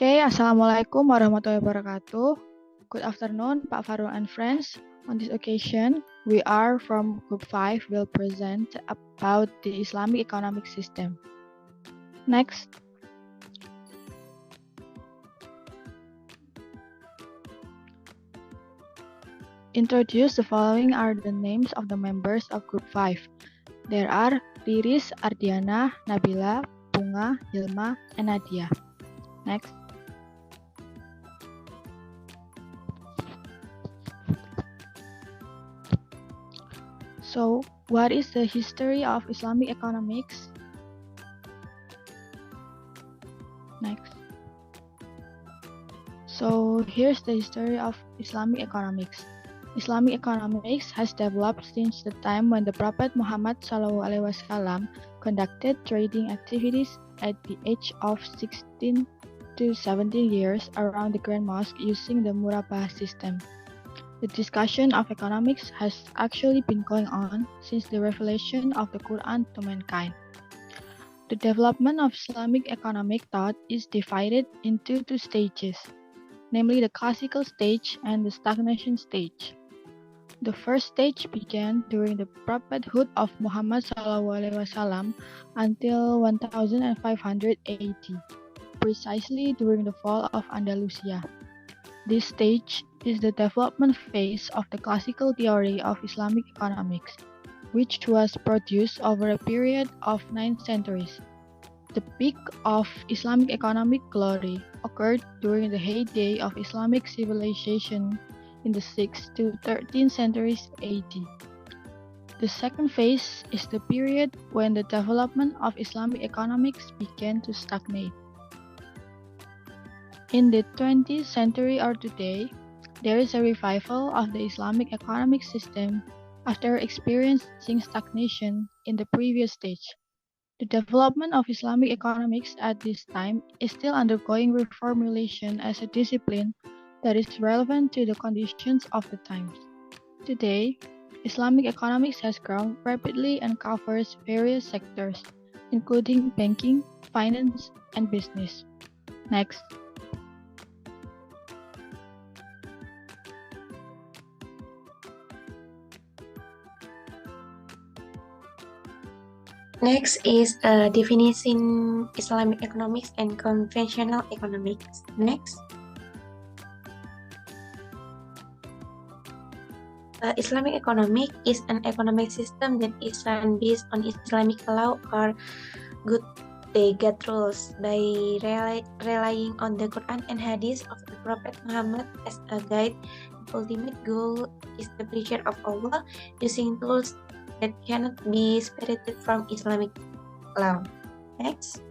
Oke, Assalamualaikum warahmatullahi wabarakatuh. Good afternoon, Pak Faru and friends. On this occasion, we are from Group 5 will present about the Islamic economic system. Next. Introduce the following are the names of the members of Group 5. There are Riris, Ardiana, Nabila, Bunga, Hilma, and Nadia. Next. So, what is the history of Islamic economics? Next. So, here's the history of Islamic economics. Islamic economics has developed since the time when the Prophet Muhammad SAW conducted trading activities at the age of 16 to 17 years around the Grand Mosque using the Murabah system. The discussion of economics has actually been going on since the revelation of the Quran to mankind. The development of Islamic economic thought is divided into two stages, namely the classical stage and the stagnation stage. The first stage began during the prophethood of Muhammad SAW until 1580, precisely during the fall of Andalusia. This stage is the development phase of the classical theory of Islamic economics, which was produced over a period of 9 centuries. The peak of Islamic economic glory occurred during the heyday of Islamic civilization in the 6th to 13th centuries AD. The second phase is the period when the development of Islamic economics began to stagnate. In the 20th century or today, there is a revival of the Islamic economic system after experiencing stagnation in the previous stage. The development of Islamic economics at this time is still undergoing reformulation as a discipline that is relevant to the conditions of the times. Today, Islamic economics has grown rapidly and covers various sectors, including banking, finance, and business. Next. Next is definition Islamic economics and conventional economics. Next. Islamic economic is an economic system that is run based on Islamic law or good legal rules by relying on the Quran and Hadith of the Prophet Muhammad as a guide. The ultimate goal is the pleasure of Allah using tools that cannot be separated from Islamic law. Next.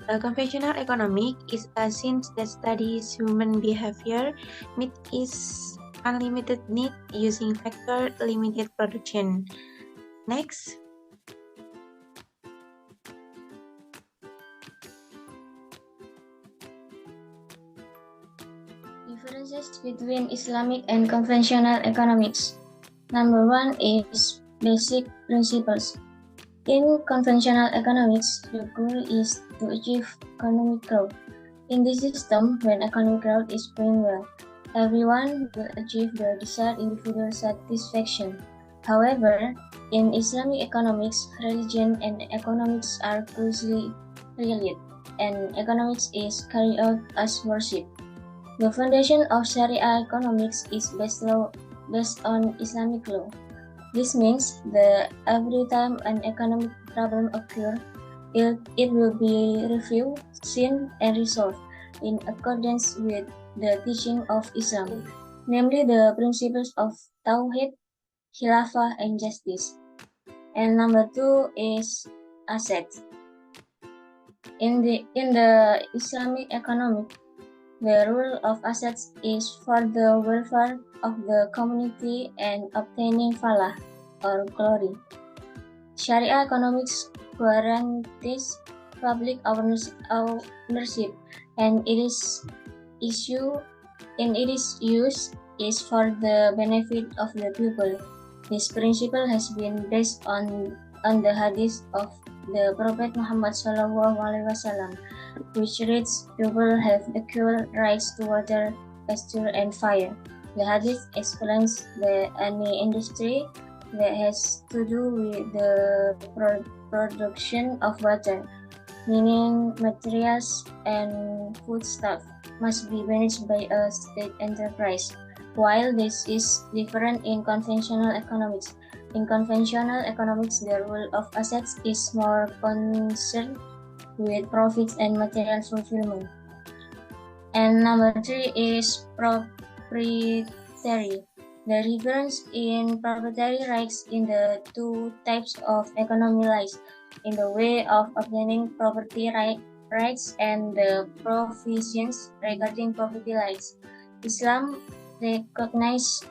Conventional economic is a science that studies human behavior, meet its unlimited need using factor limited production. Next. Differences between Islamic and conventional economics. Number 1 is basic principles. In conventional economics, the goal is to achieve economic growth. In this system, when economic growth is going well, everyone will achieve their desired individual satisfaction. However, in Islamic economics, religion and economics are closely related, and economics is carried out as worship. The foundation of Sharia economics is based on Islamic law. This means that every time an economic problem occurs, it will be reviewed, seen, and resolved in accordance with the teaching of Islam, namely the principles of Tawhid, Khilafah, and justice. And number 2 is assets. In the Islamic economic, the rule of assets is for the welfare of the community and obtaining falah or glory. Sharia economics guarantees public ownership, and its use is for the benefit of the people. This principle has been based on the hadith of the Prophet Muhammad SAW, which reads, "People have equal rights to water, pasture, and fire." The hadith explains that any industry that has to do with the production of water, meaning materials and foodstuff, must be managed by a state enterprise. While this is different in conventional economics. In conventional economics, the rule of assets is more concerned with profits and material fulfillment. And number 3 is proprietary. The difference in proprietary rights in the two types of economy lies in the way of obtaining property rights and the provisions regarding property rights. Islam recognizes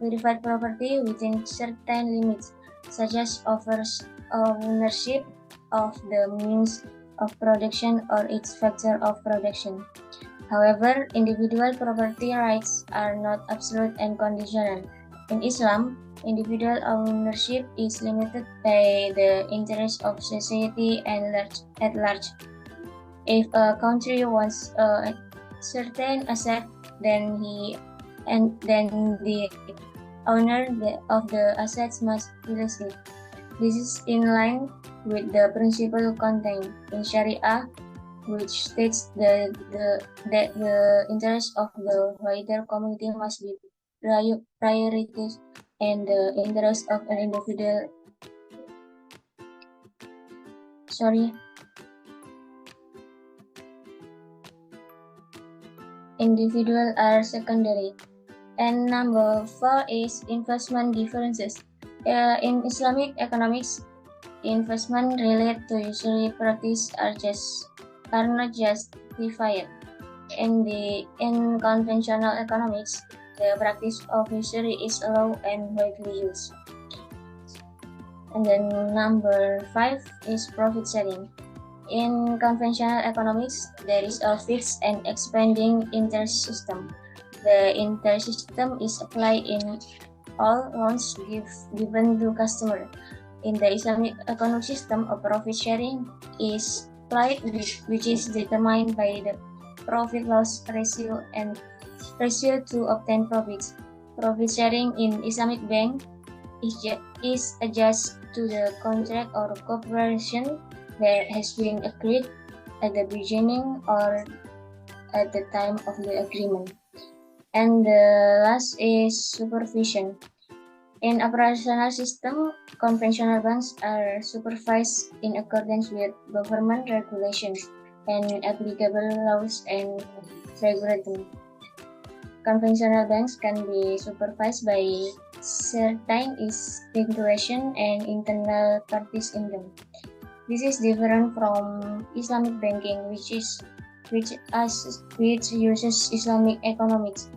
verified property within certain limits, such as ownership of the means of production or its factor of production. However, individual property rights are not absolute and conditional. In Islam, individual ownership is limited by the interest of society at large. If a country wants a certain asset, then the owner of the assets must release it. This is in line with the principle contained in Sharia, which states that the interest of the wider community must be prioritized and the interest of an individual are secondary. And number 4 is investment differences. In Islamic economics, investment related to usury practice are not justified. In conventional economics, the practice of usury is allowed and widely used. And then number 5 is profit sharing. In conventional economics, there is a fixed and expanding interest system. The interest system is applied in all loans given to customer. In the Islamic economic system, a profit sharing is applied, which is determined by the profit-loss ratio and ratio to obtain profits. Profit sharing in Islamic bank is adjusted to the contract or cooperation that has been agreed at the beginning or at the time of the agreement. And the last is supervision. In operational system, conventional banks are supervised in accordance with government regulations and applicable laws and regulation. Conventional banks can be supervised by certain institutions and internal parties in them. This is different from Islamic banking, which uses Islamic economics.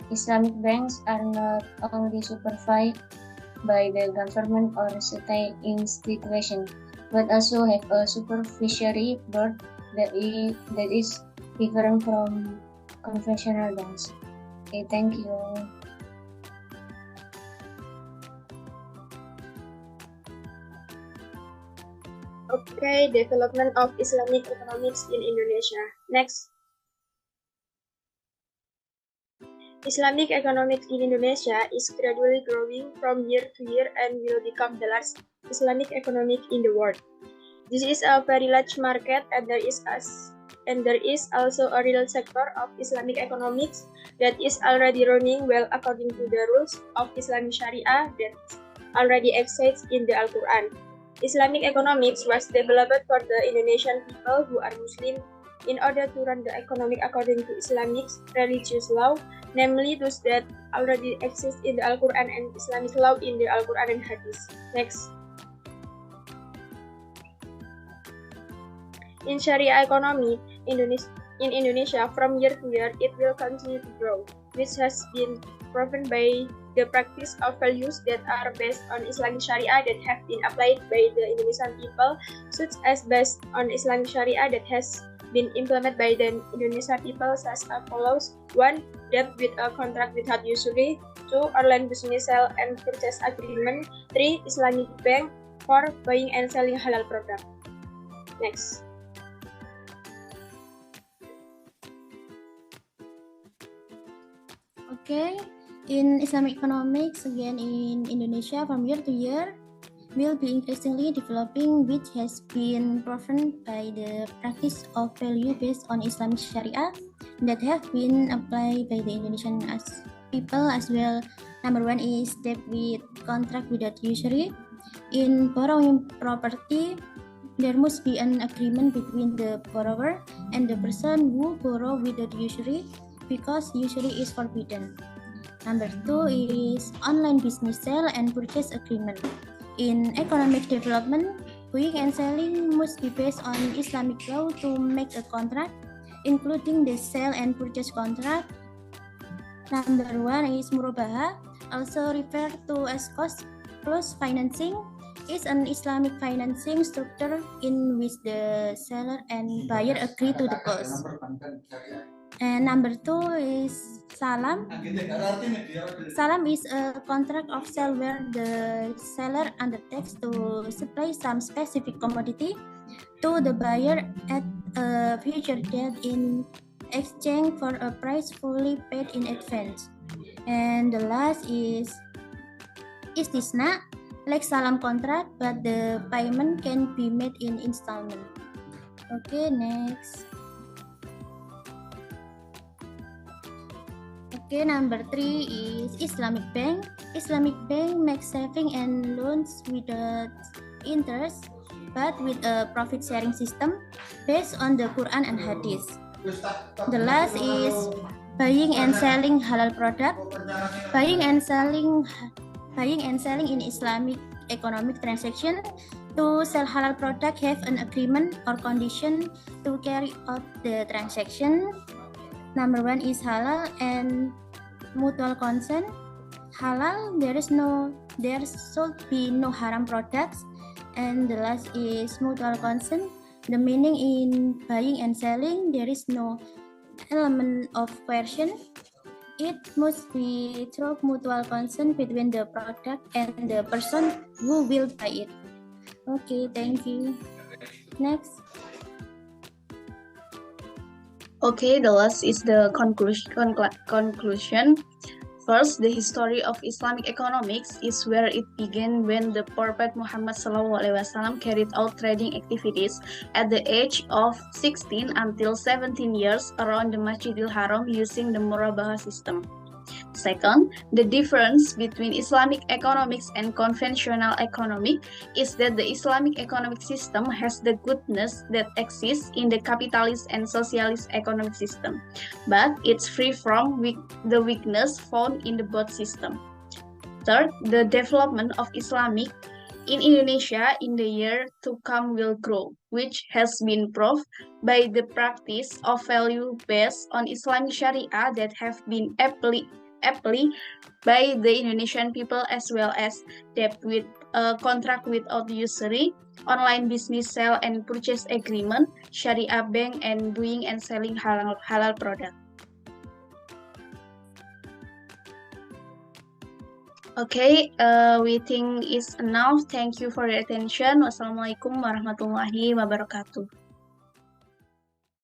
Islamic banks are not only supervised by the government or certain institution, but also have a supervisory board that is different from conventional banks. Okay, thank you. Okay, development of Islamic economics in Indonesia. Next. Islamic economics in Indonesia is gradually growing from year to year and will become the largest Islamic economic in the world. This is a very large market, and there is also a real sector of Islamic economics that is already running well according to the rules of Islamic Sharia that already exists in the Al-Quran. Islamic economics was developed for the Indonesian people who are Muslim in order to run the economic according to Islamic religious law, namely those that already exist in the Al-Quran and Islamic law in the Al-Quran and Hadith. Next. In Sharia economy, in Indonesia, from year to year, it will continue to grow, which has been proven by the practice of values that are based on Islamic Sharia that have been applied by the Indonesian people, such as based on Islamic Sharia that has been implemented by the Indonesian people such as follows: 1. Debt with a contract without usury. 2. Online business sale and purchase agreement. 3. Islamic bank. for buying and selling halal product. Next. Okay, in Islamic economics, again in Indonesia from year to year, will be increasingly developing, which has been proven by the practice of value based on Islamic Sharia that have been applied by the Indonesian people as well. Number one is debt with contract without usury. In borrowing property, there must be an agreement between the borrower and the person who borrow without usury, because usury is forbidden. Number two is online business sale and purchase agreement. In economic development, buying and selling must be based on Islamic law to make a contract, including the sale and purchase contract. Number one is murabaha, also referred to as cost plus financing, is an Islamic financing structure in which the seller and buyer agree to the cost. And number two is salam. Salam is a contract of sale where the seller undertakes to supply some specific commodity to the buyer at a future date in exchange for a price fully paid in advance. And the last is istisna, like salam contract, but the payment can be made in installment. Okay, next. Okay, number three is Islamic Bank. Islamic Bank makes saving and loans without interest, but with a profit sharing system based on the Quran and Hadith. The last is buying and selling halal product. Buying and selling in Islamic economic transaction. To sell halal product, have an agreement or condition to carry out the transaction. Number one is halal and mutual consent. Halal, there should be no haram products. And the last is mutual consent. The meaning in buying and selling, there is no element of coercion. It must be through mutual consent between the product and the person who will buy it. Okay, thank you. Next. Okay, the last is the conclusion. First, the history of Islamic economics is where it began when the Prophet Muhammad SAW carried out trading activities at the age of 16 until 17 years around the Masjidil Haram using the murabaha system. Second, the difference between Islamic economics and conventional economic is that the Islamic economic system has the goodness that exists in the capitalist and socialist economic system, but it's free from the weakness found in the both systems. Third, the development of Islamic in Indonesia in the year to come will grow, which has been proved by the practice of value based on Islamic Sharia that have been applied by the Indonesian people, as well as debt with contract without usury, online business sale and purchase agreement, Sharia bank, and buying and selling halal product. Okay, we think it's enough. Thank you for your attention. Wassalamualaikum warahmatullahi wabarakatuh.